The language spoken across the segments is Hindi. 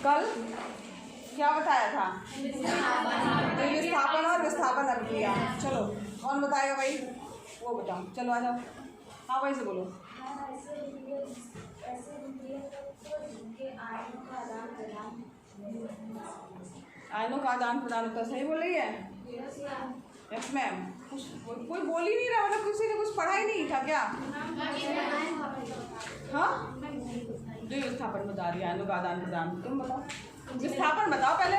कल क्या बताया था? विस्थापन और विस्थापन अभिक्रिया। चलो कौन बताएगा भाई? वो बताओ, चलो आ जाओ। हाँ भाई से बोलो। आयनों का आदान प्रदान होता है। सही बोल रही है? Yes ma'am. कोई बोल ही नहीं रहा, मतलब किसी ने कुछ पढ़ा ही नहीं था क्या? हाँ, जो विस्थापन बता रही है, आयनों का आदान प्रदान। तुम बताओ, विस्थापन बताओ पहले।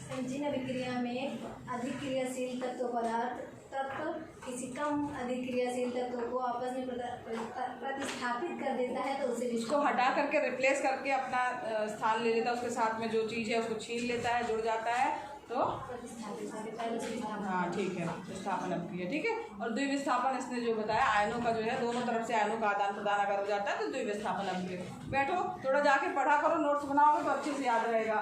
संजीन अभिक्रिया में अधिक क्रियाशील तत्व पदार्थ तत्व किसी कम अधिक क्रियाशील तत्व को आपस में प्रतिस्थापित कर देता है, तो उसे उसको हटा करके रिप्लेस करके अपना स्थान ले लेता है, उसके साथ में जो चीज़ है उसको छीन लेता है, जुड़ जाता है, तो हाँ ठीक है, विस्थापन अभिक्रिया। ठीक है। और द्विविस्थापन इसने जो बताया, आयनों का जो है दोनों तरफ से आयनों का आदान प्रदान अगर हो जाता है तो द्विविस्थापन अभिक्रिया। बैठो, थोड़ा जाके पढ़ा करो, नोट्स बनाओगे तो अच्छे से याद रहेगा।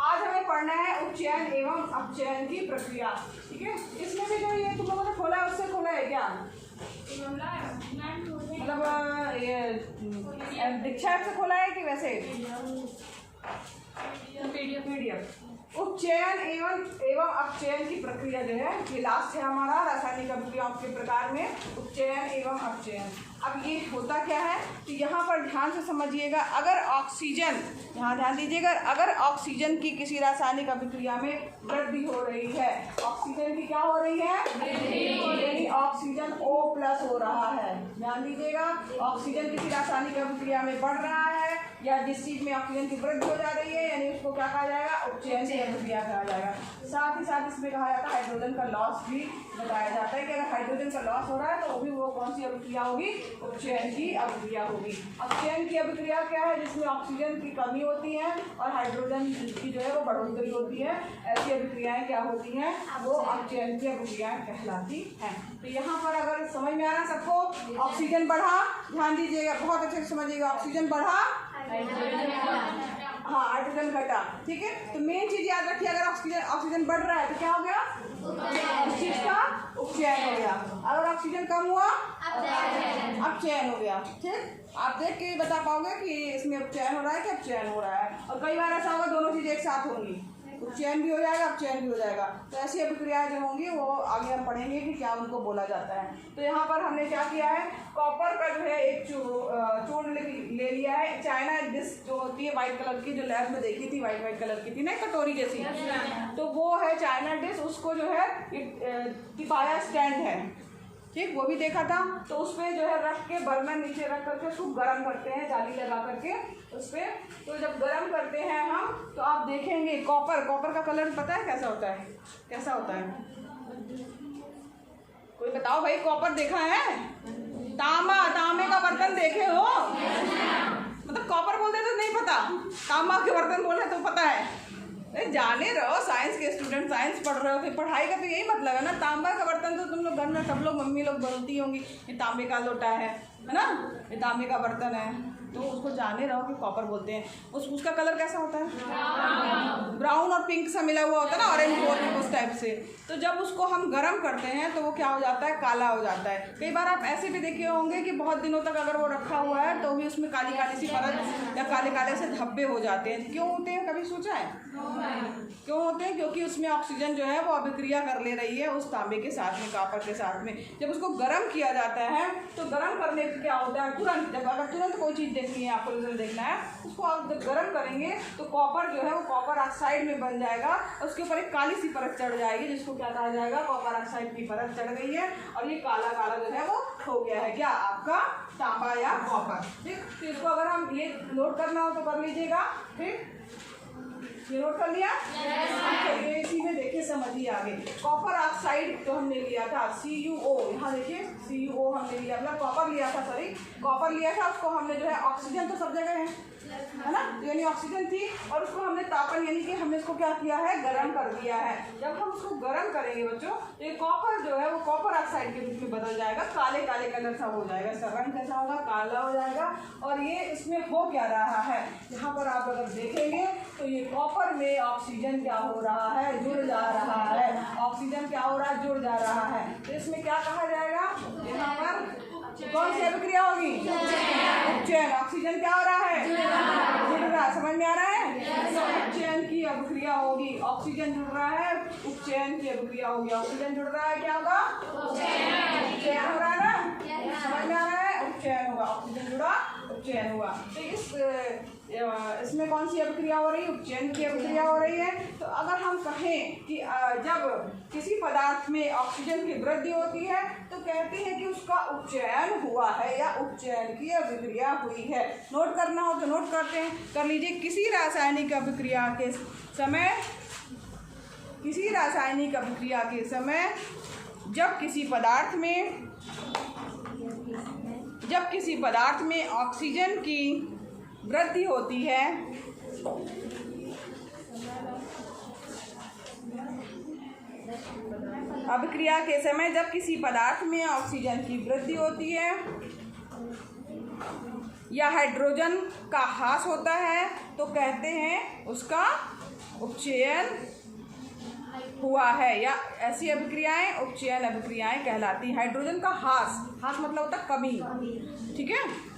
आज हमें पढ़ना है उपचयन एवं अपचयन की प्रक्रिया। ठीक है। इसमें भी जो ये तुम लोगों ने खोला है उससे खोला है क्या? मतलब ये दीक्षा से खोला है कि वैसे पीडीएफ? उपचयन एवं अपचयन की प्रक्रिया जो है ये लास्ट है हमारा रासायनिक अभिक्रियाओं के प्रकार में, उपचयन एवं अपचयन। अब ये होता क्या है कि यहाँ पर ध्यान से समझिएगा, अगर ऑक्सीजन, यहाँ ध्यान दीजिएगा, अगर ऑक्सीजन की किसी रासायनिक अभिक्रिया में वृद्धि हो रही है, ऑक्सीजन की क्या हो रही है? यानी ऑक्सीजन O+ हो रहा है। ध्यान दीजिएगा, ऑक्सीजन किसी रासायनिक अभिक्रिया में बढ़ रहा है या जिस चीज में ऑक्सीजन की वृद्धि हो जा रही है, यानी उसको क्या कहा जाएगा? उपचयन की अभिक्रिया कहा जाएगा। साथ ही साथ इसमें कहा जाता है हाइड्रोजन का लॉस भी बताया जाता है कि अगर हाइड्रोजन का लॉस हो रहा है तो वो कौन सी अभिक्रिया होगी? उपचयन की अभिक्रिया होगी। अपचयन की अभिक्रिया क्या है? जिसमें ऑक्सीजन की कमी होती है और हाइड्रोजन की जो है वो बढ़ोतरी होती है, ऐसी अभिक्रियाएं क्या होती हैं? वो अपचयन की अभिक्रियाएं कहलाती हैं। तो यहाँ पर अगर समझ में आ रहा सबको, ऑक्सीजन बढ़ा, ध्यान दीजिएगा, बहुत अच्छे से समझिएगा, ऑक्सीजन बढ़ा, हाँ हाइड्रोजन घटा। ठीक है। तो मेन चीज याद रखिए, अगर ऑक्सीजन बढ़ रहा है तो क्या हो गया? उस चीज का उपचयन हो गया। अगर ऑक्सीजन कम हुआ, अपचयन हो गया। ठीक। आप देख के बता पाओगे कि इसमें उपचयन हो रहा है कि अपचयन हो रहा है। और कई बार ऐसा होगा दोनों चीज एक साथ होंगी, उपचयन भी हो जाएगा, अपचयन भी हो जाएगा। तो ऐसी अभिक्रियाएं जो होंगी वो आगे हम पढ़ेंगे कि क्या उनको बोला जाता है। तो यहाँ पर हमने क्या किया है, कॉपर का जो है एक चूर्ण ले लिया है। चाइना डिश जो होती है वाइट कलर की, जो लैब में देखी थी वाइट कलर की थी ना, कटोरी जैसी, तो वो है चाइना डिश। उसको जो है तिपाया स्टैंड है, ठीक, वो भी देखा था। तो उस पर जो है रख के, बर्नर नीचे रख करके उसको गर्म करते हैं, जाली लगा करके उस पर। तो जब गर्म करते हैं हम, तो आप देखेंगे कॉपर का कलर पता है कैसा होता है? कैसा होता है? कोई बताओ भाई, कॉपर देखा है? तांबे का बर्तन देखे हो? मतलब कॉपर बोलते तो नहीं पता, तांबा के बर्तन बोले तो पता है। जाने रहो, साइंस के स्टूडेंट, साइंस पढ़ रहे हो, फिर पढ़ाई का तो यही मतलब है ना। तांबा का बर्तन तो तुम लोग घर में सब लोग, मम्मी लोग बोलती होंगी ये तांबे का लोटा है ना, ये तांबे का बर्तन है, तो उसको जाने रहो कि कॉपर बोलते हैं। उसका कलर कैसा होता है? ब्राउन और पिंक सा मिला हुआ होता है ना, ऑरेंज उस टाइप से। तो जब उसको हम गर्म करते हैं तो वो क्या हो जाता है? काला हो जाता है। कई बार आप ऐसे भी देखे होंगे कि बहुत दिनों तक अगर वो रखा हुआ है तो भी उसमें काली काली सी परत या काले काले से धब्बे हो जाते हैं। क्यों होते हैं, कभी सोचा है क्यों होते हैं? क्योंकि उसमें ऑक्सीजन जो है वो अभिक्रिया कर ले रही है उस तांबे के साथ में, कॉपर के साथ में। जब उसको गर्म किया जाता है तो गर्म करने से क्या होता है, तुरंत, जब अगर तुरंत कोई चीज़ देखनी है, आपको रिजल्ट देखना है, उसको आप जब गर्म करेंगे तो कॉपर जो है वो कॉपर ऑक्साइड में बन जाएगा, उसके ऊपर एक काली सी परत चढ़ जाएगी, जिसको क्या कहा जाएगा? कॉपर ऑक्साइड की परत चढ़ गई है और ये काला काला जो है वो हो गया है क्या? आपका तांबा या कॉपर। ठीक। तो इसको अगर हम ये नोट करना हो तो कर लीजिएगा। ठीक, ये नोट कर लिया? चलिए इसी में देखिए, समझिए आगे। कॉपर ऑक्साइड तो हमने लिया था CuO, यहाँ देखिए CuO हमने लिया, मतलब कॉपर लिया था, सॉरी कॉपर लिया था। उसको हमने जो है, ऑक्सीजन तो सब जगह है ना, यानी ऑक्सीजन थी, और उसको हमने तापन, यानी कि हमने इसको क्या किया है? गर्म कर दिया है। जब हम उसको गर्म करेंगे बच्चों, तो ये कॉपर जो है वो कॉपर ऑक्साइड के रूप में बदल जाएगा, काले काले कलर सा हो जाएगा, इसका रंग कैसा होगा? काला हो जाएगा। और ये इसमें हो क्या रहा है, यहाँ पर आप अगर देखेंगे तो ये कॉपर में ऑक्सीजन क्या हो रहा है? जुड़ जा रहा है। ऑक्सीजन क्या हो रहा है? जुड़ जा रहा है। तो इसमें क्या कहा जाएगा? यहाँ पर कौन सी अभिक्रिया होगी? उपचयन। ऑक्सीजन क्या हो रहा है? जुड़ रहा है। समझ में आ रहा है? अभिक्रिया होगी, ऑक्सीजन जुड़ रहा है, उपचयन की अभिक्रिया होगी। ऑक्सीजन जुड़ रहा है, क्या होगा? उपचयन हो रहा है ना, समझ में आ रहा है? उपचयन होगा, ऑक्सीजन जुड़ा, उपचयन हुआ। तो इसमें कौन सी अभिक्रिया हो रही है? उपचयन की अभिक्रिया हो रही है। तो अगर हम कहें कि जब किसी पदार्थ में ऑक्सीजन की वृद्धि होती है तो कहते हैं कि उसका उपचयन हुआ है या उपचयन की अभिक्रिया हुई है। नोट करना हो तो नोट करते हैं, कर लीजिए। किसी रासायनिक अभिक्रिया के समय जब किसी पदार्थ में ऑक्सीजन की वृद्धि होती है अभिक्रिया के समय जब किसी पदार्थ में ऑक्सीजन की वृद्धि होती है या हाइड्रोजन का ह्रास होता है तो कहते हैं उसका उपचयन हुआ है, या ऐसी अभिक्रियाएं उपचयन अभिक्रियाएं कहलाती हैं। हाइड्रोजन का ह्रास मतलब होता है कमी, ठीक है।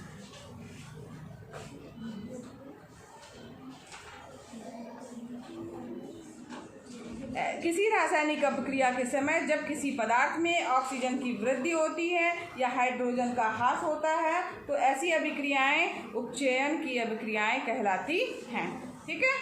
किसी रासायनिक अभिक्रिया के समय जब किसी पदार्थ में ऑक्सीजन की वृद्धि होती है या हाइड्रोजन का ह्रास होता है तो ऐसी अभिक्रियाएं उपचयन की अभिक्रियाएं कहलाती हैं, ठीक है।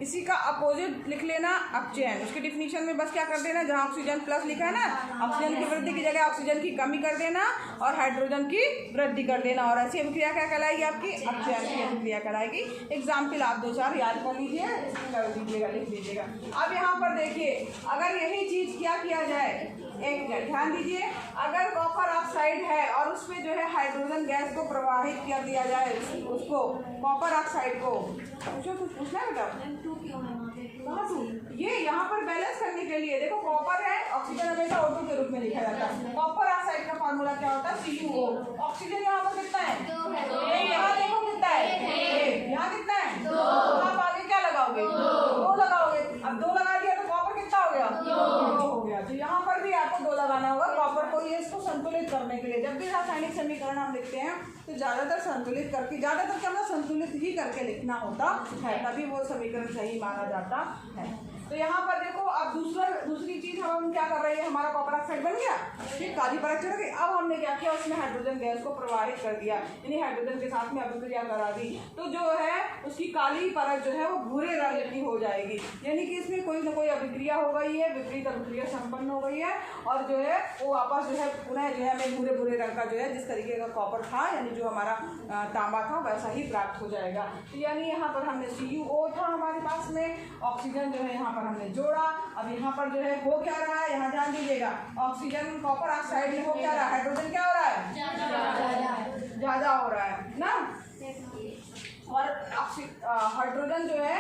इसी का अपोजिट लिख लेना, अपचयन। उसके डिफिनीशन में बस क्या कर देना, जहाँ ऑक्सीजन प्लस लिखा है ना, ऑक्सीजन की वृद्धि की जगह ऑक्सीजन की कमी कर देना और हाइड्रोजन की वृद्धि कर देना, और ऐसी अभिक्रिया क्या कहलाएगी? आपकी अपचयन की अभिक्रिया कहलाएगी। एग्जाम्पल आप 2-4 याद कर लीजिए, कर दीजिएगा, लिख दीजिएगा। अब यहाँ पर देखिए, अगर यही चीज़ क्या किया जाए, एक मिनट ध्यान दीजिए, अगर कॉपर ऑक्साइड है और उसमें जो है हाइड्रोजन गैस को प्रवाहित कर दिया जाए, उसको कॉपर ऑक्साइड को, कुछ पूछना है बेटा? ये यहाँ पर बैलेंस करने के लिए देखो, कॉपर है, ऑक्सीजन हमेशा O2 के रूप में लिखा जाता है। कॉपर ऑक्साइड का फार्मूला क्या होता है? CuO। ऑक्सीजन यहाँ पर कितना है? 2। यहाँ देखो कितना है? यहाँ कितना है? 2। आप आगे क्या लगाओगे? 2 लगाओगे। अब 2 लगा दिया तो कॉपर कितना हो गया? 2 हो गया। तो यहाँ पर भी आपको 2 लगाना होगा कॉपर को, ये इसको संतुलित करने के लिए। जब भी रासायनिक समीकरण हम लिखते हैं तो ज़्यादातर संतुलित करके, ज़्यादातर क्या मतलब संतुलित ही करके लिखना होता है, तभी वो समीकरण सही माना जाता है। तो यहाँ पर देखो, अब दूसरी चीज़ हम क्या कर रहे हैं, हमारा कॉपर ऑक्साइड बन गया, ठीक, काली परत चढ़ गई। अब हमने क्या किया, उसमें हाइड्रोजन गैस को प्रवाहित कर दिया, यानी हाइड्रोजन के साथ में अभिक्रिया करा दी, तो जो है उसकी काली परत जो है वो भूरे रंग की हो जाएगी, यानी कि इसमें कोई ना कोई अभिक्रिया हो गई है, विपरीत अभिक्रिया संपन्न हो गई है, और जो है वो वापस जो है पुनः जो है हमें भूरे भूरे रंग का जो है जिस तरीके का कॉपर था, यानी जो हमारा तांबा था, वैसा ही प्राप्त हो जाएगा। तो यानी यहाँ पर हमने CuO था हमारे पास में, ऑक्सीजन जो है यहाँ पर हमने जोड़ा। अब यहाँ पर जो है हो क्या रहा है, यहाँ ध्यान दीजिएगा, ऑक्सीजन कॉपर ऑक्साइड में हो क्या रहा है, हाइड्रोजन क्या हो रहा है? ज़्यादा हो रहा है ना। और हाइड्रोजन जो है,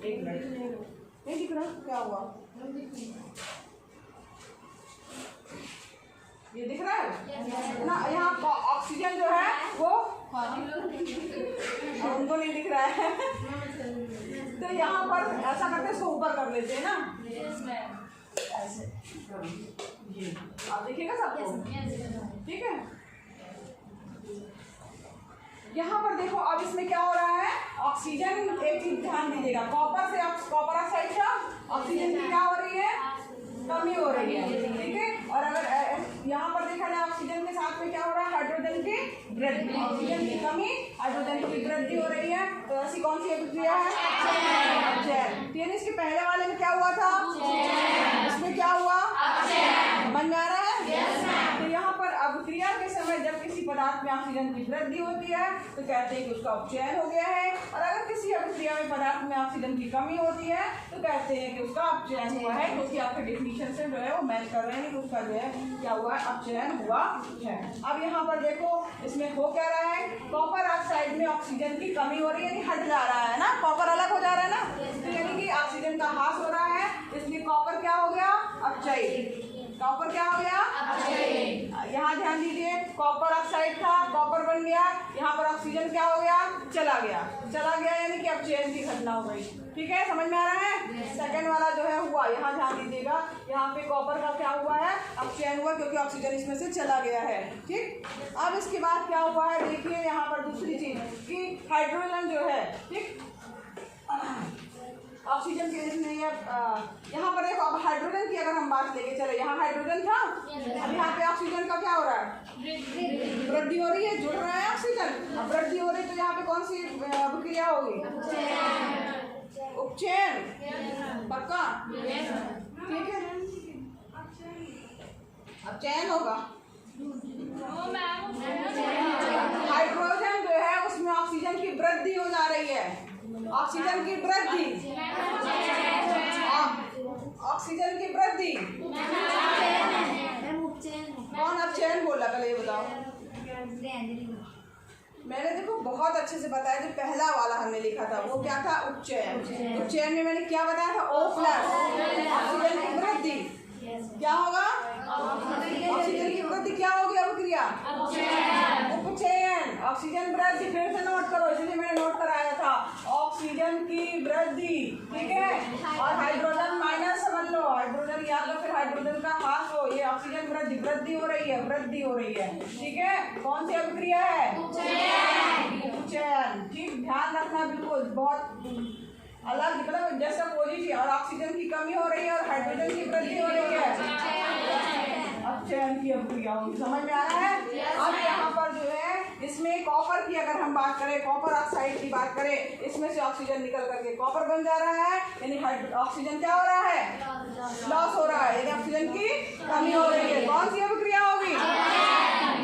एक मिनट, नहीं दिख रहा क्या हुआ, ये दिख रहा है ना, यहाँ ऑक्सीजन जो है वो उनको नहीं दिख रहा है तो यहाँ पर ऐसा करते हैं, इसको ऊपर कर लेते हैं ना, ऐसे ये आप देखिएगा सबको, ठीक है। यहाँ पर देखो, अब इसमें क्या हो रहा है, ऑक्सीजन, एक चीज ध्यान दीजिएगा, कॉपर से कॉपर ऑक्साइड का ऑक्सीजन की क्या हो रही है, कमी हो रही है, ठीक है। और अगर यहाँ पर देखा जाए ऑक्सीजन के साथ में क्या हो रहा है, हाइड्रोजन की वृद्धि, ऑक्सीजन की कमी, हाइड्रोजन की वृद्धि हो रही है, तो ऐसी कौन सी अभिक्रिया है? अपचयन। इसके पहले वाले में क्या हुआ था, इसमें क्या हुआ, समझ में आ रहा है? तो यहाँ पर अभिक्रिया के समय जब किसी पदार्थ में ऑक्सीजन की वृद्धि होती है तो कहते हैं कि उसका उपचयन हो गया है, और अगर किसी अभिक्रिया में पदार्थ में ऑक्सीजन की कमी होती है तो कहते हैं कि उसका अपचयन हुआ है। क्योंकि आपके डिफिनीशन से जो है वो मैच कर रहे हैं कि उसका जो है क्या हुआ है, अपचयन हुआ है। अब यहाँ पर देखो, इसमें हो क्या रहा है, कॉपर ऑक्साइड में ऑक्सीजन की कमी हो रही है, यानी हट जा रहा है ना, कॉपर अलग हो जा रहा है ना, तो यानी कि ऑक्सीजन का ह्रास हो रहा है, इसलिए कॉपर क्या हो गया, अपचयी। कॉपर क्या हो गया, यहाँ ध्यान दीजिए, कॉपर ऑक्साइड था, कॉपर बन गया, यहाँ पर ऑक्सीजन क्या हो गया, चला गया यानी कि अपचयन की घटना हो गई, ठीक है, समझ में आ रहा है। सेकंड वाला जो है हुआ, यहाँ ध्यान दीजिएगा, यहाँ पे कॉपर का क्या हुआ है, अपचयन हुआ, क्योंकि ऑक्सीजन इसमें से चला गया है, ठीक। अब इसके बाद क्या हुआ है, देखिए यहाँ पर दूसरी चीज कि हाइड्रोजन जो है, ठीक, ऑक्सीजन के इसमें यहाँ पर देखो, अब हाइड्रोजन की अगर हम बात लेके चले, यहाँ हाइड्रोजन था, अब यहाँ पे ऑक्सीजन का क्या हो रहा है? वृद्धि हो रही है, जुड़ रहा है ऑक्सीजन। अब वृद्धि हो रही है तो यहाँ पे कौन सी अभिक्रिया होगी? उपचयन। पक्का? ठीक है, अब चयन होगा। हाइड्रोजन जो है उसमें ऑक्सीजन की वृद्धि हो जा रही है, ऑक्सीजन की वृद्धि, ऑक्सीजन की वृद्धि। कौन अपचयन बोला पहले ये बताओ? मैंने देखो बहुत अच्छे से बताया, जो पहला वाला हमने लिखा था वो क्या था? उपचयन। उपचयन में मैंने क्या बताया था? O प्लस, ऑक्सीजन की वृद्धि क्या होगा? ऑक्सीजन की वृद्धि क्या होगी? अभिक्रिया उपचयन। ऑक्सीजन वृद्धि, फिर से नोट करो, इसलिए मैंने नोट कराया था, ऑक्सीजन की वृद्धि। ठीक है, और हाइड्रोजन माइनस समझ लो, हाइड्रोजन या तो फिर हाइड्रोजन का हाफ हो, ये ऑक्सीजन वृद्धि, वृद्धि हो रही है, वृद्धि हो रही है। ठीक है, कौन सी अभिक्रिया है? उपचयन। ठीक, ध्यान रखना, बिल्कुल बहुत अलग, मतलब जैसा पॉजिटिव, और ऑक्सीजन की कमी हो रही है और हाइड्रोजन की वृद्धि हो रही है, अपचयन की अभिक्रिया होगी। समझ में आ रहा है? अब यहाँ पर जो है इसमें कॉपर की अगर हम बात करें, कॉपर ऑक्साइड की बात करें, इसमें से ऑक्सीजन निकल करके कॉपर बन जा रहा है, यानी ऑक्सीजन क्या हो रहा है? लॉस हो रहा है, यानी ऑक्सीजन की कमी हो रही है। कौन सी अभिक्रिया होगी?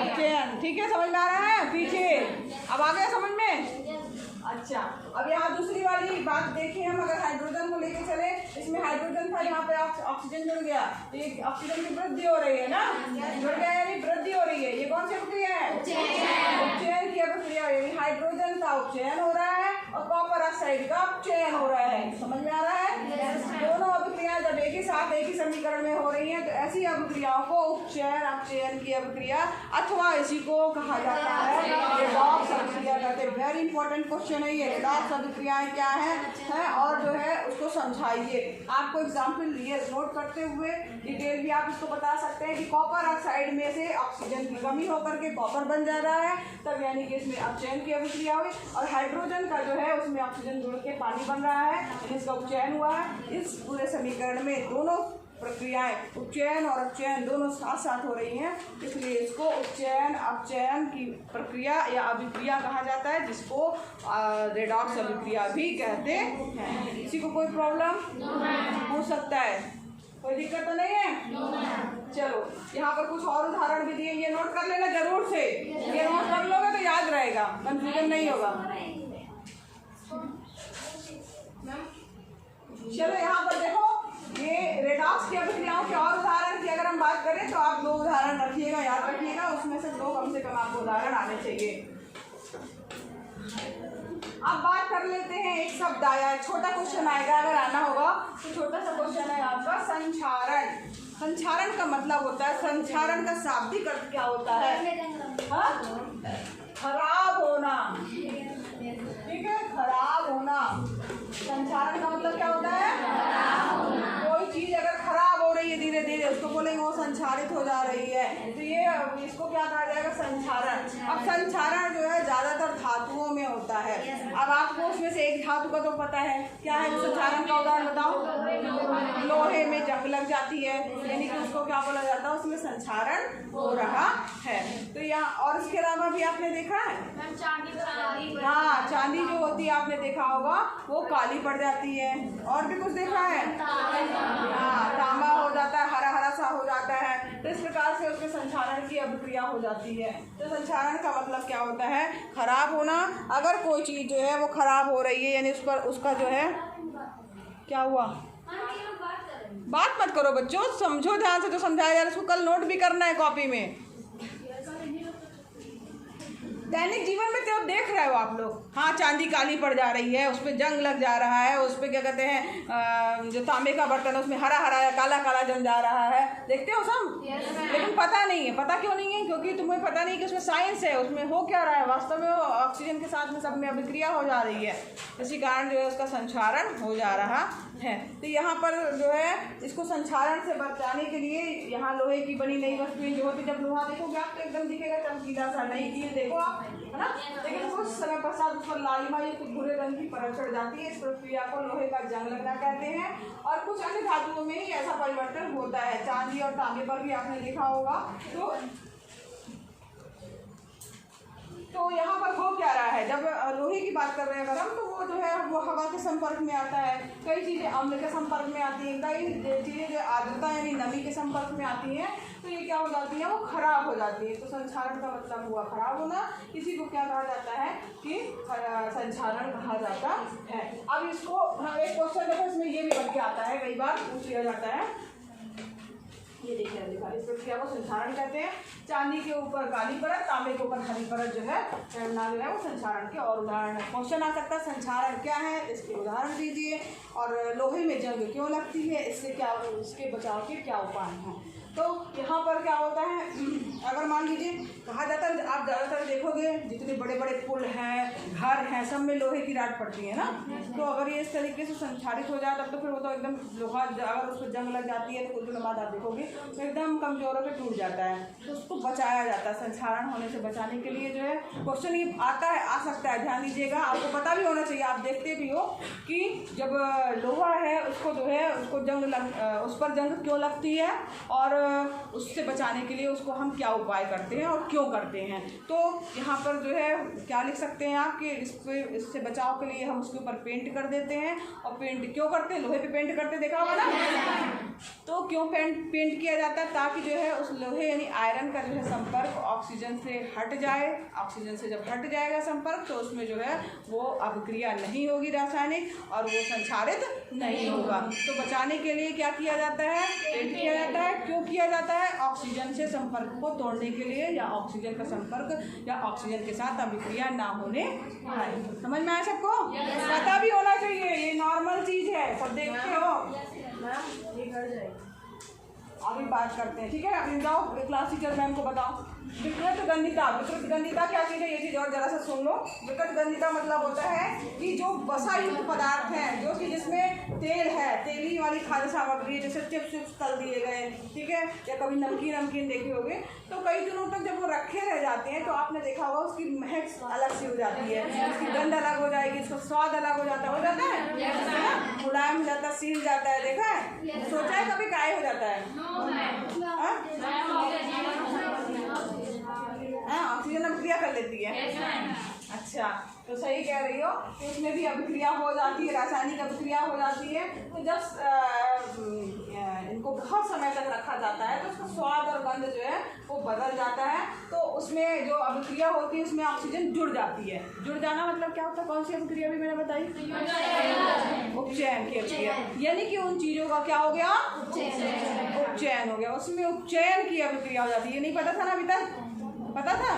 अपचयन। ठीक है, समझ में आ रहा है? पीछे अब आ गया समझ में? अच्छा, अब यहाँ दूसरी वाली बात देखिए हम, अगर हाइड्रोजन को लेके चले, इसमें हाइड्रोजन था, यहाँ पे ऑक्सीजन जुड़ गया, तो ये ऑक्सीजन की वृद्धि हो रही है ना, जुड़ गया यानी वृद्धि हो रही है। ये कौन सी अभिक्रिया है? उपचयन की अभिक्रिया, यानी हाइड्रोजन का उपचयन हो रहा है और कॉपर ऑक्साइड का अपचयन हो रहा है। समझ में आ रहा है? दोनों अभिक्रियाएं जब एक ही साथ एक ही समीकरण में हो रही है तो ऐसी अभिक्रियाओं को उपचयन अपचयन की अभिक्रिया अथवा इसी को कहा जाता है रेडॉक्स अभिक्रिया कहते हैं। वेरी इंपॉर्टेंट क्वेश्चन है ये, रेडॉक्स अभिक्रियाएं क्या है और जो है उसको समझाइए। आपको एग्जाम्पल ये नोट करते हुए डिटेल भी आप इसको बता सकते हैं कि कॉपर ऑक्साइड में से ऑक्सीजन की कमी होकर के कॉपर बन जा रहा है, तब यानी कि इसमें अपचयन की अभिक्रिया हुई, और हाइड्रोजन का जो है उसमें ऑक्सीजन जुड़ के पानी बन रहा है, इसका उपचयन हुआ है। इस पूरे समीकरण में दोनों प्रक्रियाएं, उपचयन और अपचयन दोनों साथ साथ हो रही हैं, इसलिए इसको उपचयन अपचयन की प्रक्रिया या अभिक्रिया कहा जाता है, जिसको रेडॉक्स अभिक्रिया भी कहते हैं। किसी को कोई प्रॉब्लम हो सकता है? कोई दिक्कत तो नहीं है? चलो, यहाँ पर कुछ और उदाहरण भी दिए, ये नोट कर लेना जरूर से, ये नोट कर लोगे तो याद रहेगा, कंफ्यूजन नहीं होगा। चलो यहाँ पर देखो, ये रेडॉक्स की अभिक्रियाओं के और उदाहरण की अगर हम बात करें तो आप 2 उदाहरण रखिएगा, याद रखिएगा, उसमें से 2 कम से कम आपको उदाहरण आने चाहिए। अब बात कर लेते हैं, एक शब्द आया, छोटा क्वेश्चन आएगा, अगर आना होगा तो छोटा सा क्वेश्चन है आपका, संक्षारण। संक्षारण का मतलब होता है, संक्षारण का शाब्दिक अर्थ क्या होता है? खराब होना। ठीक है, खराब होना। संक्षारण का मतलब क्या होता है? कोई चीज अगर खराब हो रही है धीरे धीरे, उसको बोलेंगे वो संक्षारित हो जा रही है, तो ये इसको क्या कहा जाएगा? संक्षारण। अब संक्षारण जो है ज्यादातर धातुओं में होता है। अब आपको उसमें से एक धातु का तो पता है, क्या है संक्षारण का उदाहरण बताओ? लोहे में जंग लग जाती है, यानी कि उसको क्या बोला जाता है? उसमें संक्षारण हो रहा है। तो यहाँ और इसके अलावा भी आपने देखा है, हाँ, चांदी जो होती है आपने देखा होगा वो काली पड़ जाती है। और भी कुछ देखा है? हाँ, तांबा हो जाता है, हरा हरा सा हो जाता है। तो इस प्रकार से उसके संक्षारण की अभिक्रिया हो जाती है। तो संक्षारण का मतलब क्या होता है? खराब होना। अगर कोई चीज़ जो है वो खराब हो रही है, यानी उस पर उसका जो है क्या हुआ? बात मत करो बच्चों, समझो ध्यान से, जो समझाया जा रहा है उसको कल नोट भी करना है कॉपी में। दैनिक जीवन में तो देख रहे हो आप लोग, हाँ, चांदी काली पड़ जा रही है, उस पर जंग लग जा रहा है, उस पर क्या कहते हैं जो तांबे का बर्तन है उसमें हरा हरा या काला काला जम जा रहा है, देखते हो सब? लेकिन पता नहीं है। पता क्यों नहीं है? क्योंकि तुम्हें पता नहीं कि उसमें साइंस है, उसमें हो क्या रहा है, वास्तव में वो ऑक्सीजन के साथ में सब में अभिक्रिया हो जा रही है, इसी कारण जो है उसका संक्षारण हो जा रहा है। तो यहाँ पर जो है इसको संक्षारण से बचाने के लिए यहाँ लोहे की बनी नई वस्तुएं जो होती, जब लोहा देखोगे आप तो एकदम दिखेगा चमकीला सा, नई कील देखो आप है ना। लेकिन कुछ समय पश्चात उस पर लालिमा या कुछ भूरे रंग की परत चढ़ जाती है। इस प्रक्रिया को लोहे का जंग लगना कहते हैं। और कुछ अन्य धातुओं में ही ऐसा परिवर्तन होता है। चांदी और तांबे पर भी आपने देखा होगा। तो यहाँ पर हो क्या रहा है, जब लोहे की बात कर रहे हैं अगर हम, तो वो जो है वो हवा के संपर्क में आता है। कई चीज़ें अम्ल के संपर्क में आती हैं, कई चीज़ें जो आर्द्रता यानी नमी के संपर्क में आती हैं, तो ये क्या हो जाती है, वो खराब हो जाती है। तो संक्षारण का मतलब हुआ खराब होना। इसी को क्या कहा जाता है कि संक्षारण कहा जाता है। अब इसको एक क्वेश्चन देखो, इसमें ये भी बन के आता है, कई बार पूछ लिया जाता है। ये देखिए लिखा, इस प्रक्रिया को संक्षारण कहते हैं। चांदी के ऊपर काली परत, तांबे के ऊपर हरी परत जो है चढ़ना जो है वो संक्षारण के और उदाहरण है। क्वेश्चन आ सकता है संक्षारण क्या है, इसके उदाहरण दीजिए। और लोहे में जंग क्यों लगती है, इससे क्या, इसके बचाव के क्या उपाय हैं। तो यहाँ पर क्या होता है, अगर मान लीजिए कहा जाता है, आप ज़्यादातर देखोगे जितने बड़े बड़े पुल हैं, घर हैं, सब में लोहे की राड पड़ती है ना। तो अगर ये इस तरीके से संक्षारित हो जाए तब तो फिर वो तो एकदम लोहा, अगर उस पर जंग लग जाती है तो कुछ दिनों बाद आप देखोगे तो एकदम कमजोर होकर टूट जाता है। तो उसको बचाया जाता है, संक्षारण होने से बचाने के लिए जो है। क्वेश्चन ये आता है, आ सकता है, ध्यान दीजिएगा। आपको पता भी होना चाहिए, आप देखते भी हो कि जब लोहा है उसको जो है उसको उस पर जंग क्यों लगती है और उससे बचाने के लिए उसको हम क्या उपाय करते हैं और क्यों करते हैं। तो यहाँ पर जो है क्या लिख सकते हैं आप कि इससे बचाव के लिए हम उसके ऊपर पेंट कर देते हैं। और पेंट क्यों करते हैं, लोहे पे पेंट करते देखा होगा ना। तो क्यों पेंट किया जाता है, ताकि जो है उस लोहे यानी आयरन का जो है संपर्क ऑक्सीजन से हट जाए। ऑक्सीजन से जब हट जाएगा संपर्क तो उसमें जो है वो अभिक्रिया नहीं होगी रासायनिक और वो संक्षारित नहीं होगा। तो बचाने के लिए क्या किया जाता है, पेंट किया जाता है। क्यों किया जाता है, ऑक्सीजन से संपर्क को तोड़ने के लिए, या ऑक्सीजन का संपर्क या ऑक्सीजन के साथ अभिक्रिया ना होने पाए। समझ में आया सबको? पता भी होना चाहिए, ये नॉर्मल चीज है, सब देखते हो। मैम ये कर जाएगी, अभी बात करते हैं, ठीक है। अभी जाओ क्लास टीचर मैम को बताओ। विकृत गंधिता, विकृत गंधिता क्या चीज़ है, ये चीज़ और जरा सा सुन लो। विकृत गंधिता मतलब होता है कि जो वसा युक्त पदार्थ हैं, जो कि जिसमें तेल है, तेली वाली खाद्य सामग्री, जैसे चिप्स तल दिए गए, ठीक है, या कभी नमकीन देखे होंगे, तो कई दिनों तक जब वो रखे रह जाते हैं तो आपने देखा होगा उसकी महक अलग सी हो जाती है, उसकी गंध अलग हो जाएगी, उसका स्वाद अलग हो जाता है, मुलायम हो जाता है, सील जाता है। देखा है, सोचा है कभी काय हो जाता है? ऑक्सीजन अभिक्रिया कर लेती है। अच्छा, तो सही कह रही हो। तो इसमें भी अभिक्रिया हो जाती है, रासायनिक अभिक्रिया हो जाती है। तो जब इनको बहुत समय तक रखा जाता है तो उसका स्वाद और गंध जो है वो बदल जाता है। तो उसमें जो अभिक्रिया होती है उसमें ऑक्सीजन जुड़ जाती है। जुड़ जाना मतलब क्या होता है, कौन सी अभिक्रिया भी मैंने बताई? उपचयन की अभिक्रिया, यानी कि उन चीज़ों का क्या हो गया, उपचयन हो गया। उसमें उपचयन की अभिक्रिया हो जाती है। ये नहीं पता था ना अभी तक? पता था?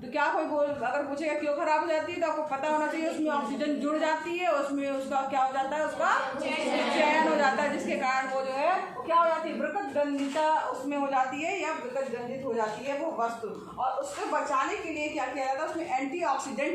तो क्या कोई अगर पूछेगा क्यों खराब हो जाती है तो आपको पता होना चाहिए उसमें ऑक्सीजन जुड़ जाती है, उसमें उसका क्या हो जाता है, उसका चयन हो जाता है, जिसके कारण वो जो है क्या हो जाती है, विकृत गंधिता उसमें हो जाती है या विकृत गंधित हो जाती है वो वस्तु। और उसको बचाने के लिए क्या किया जाता है, उसमें एंटीऑक्सीडेंट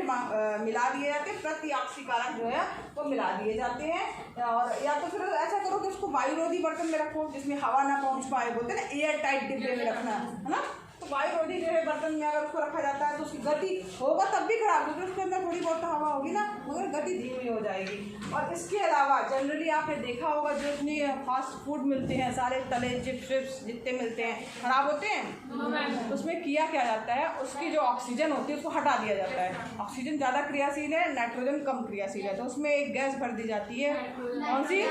मिला दिए जाते हैं, प्रतिऑक्सीकारक जो है वो मिला दिए जाते हैं। और या तो फिर ऐसा करो कि उसको वायुरोधी बर्तन में रखो जिसमें हवा ना पहुँच पाए, बोलते हैं ना एयर टाइट डिब्बे में रखना, है ना। तो वायुरोधी जो है बर्तन में अगर उसको रखा जाता है तो उसकी गति होगा तब भी खराब, क्योंकि उसके अंदर थोड़ी बहुत हवा होगी ना, मगर गति धीमी हो जाएगी। और इसके अलावा जनरली आपने देखा होगा जो इतनी फास्ट फूड मिलते हैं, सारे तले चिप्स जितने मिलते हैं खराब होते हैं। तो उसमें किया क्या जाता है, उसकी जो ऑक्सीजन होती है उसको हटा दिया जाता है। ऑक्सीजन ज़्यादा क्रियाशील है, नाइट्रोजन कम क्रियाशील है, तो उसमें एक गैस भर दी जाती है। कौन सी?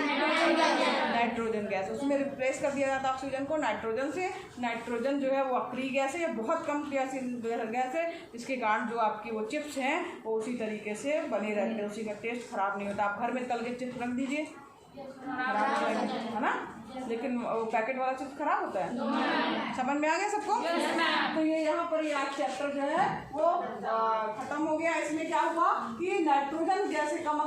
Nitrogen gas. उसमें रिप्लेस कर दिया जाता है ऑक्सीजन को नाइट्रोजन से। नाइट्रोजन जो है वो अक्रिय गैस है, बहुत कम क्रियाशील गैस है, जिसके कारण जो आपकी वो चिप्स हैं वो उसी तरीके से बने रहते हैं, उसी का टेस्ट खराब नहीं होता। आप घर में तल के चिप्स रख दीजिए, खराब हो जाएगा, है ना। लेकिन वो पैकेट वाला चिप्स खराब होता है। समझ में आ गया सबको? तो ये यहाँ पर ये आज चैप्टर जो है वो खत्म हो गया। इसमें क्या हुआ कि नाइट्रोजन जैसे कम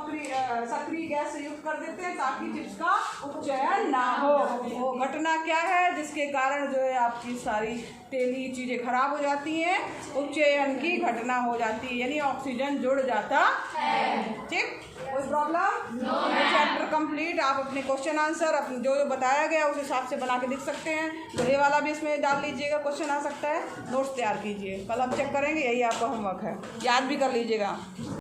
सक्रिय गैस से युक्त कर देते हैं ताकि चिप्स का उपचयन ना हो। वो घटना क्या है जिसके कारण जो है आपकी सारी तेली चीज़ें खराब हो जाती हैं, उपचयन की घटना हो जाती है, यानी ऑक्सीजन जुड़ जाता है। ठीक, कोई प्रॉब्लम? Chapter complete. आप अपने क्वेश्चन आंसर अपने जो बता बताया गया उस हिसाब से बना के लिख सकते हैं। लोहे वाला भी इसमें डाल लीजिएगा, क्वेश्चन आ सकता है। नोट्स तैयार कीजिए, कल आप चेक करेंगे, यही आपका होमवर्क है, याद भी कर लीजिएगा।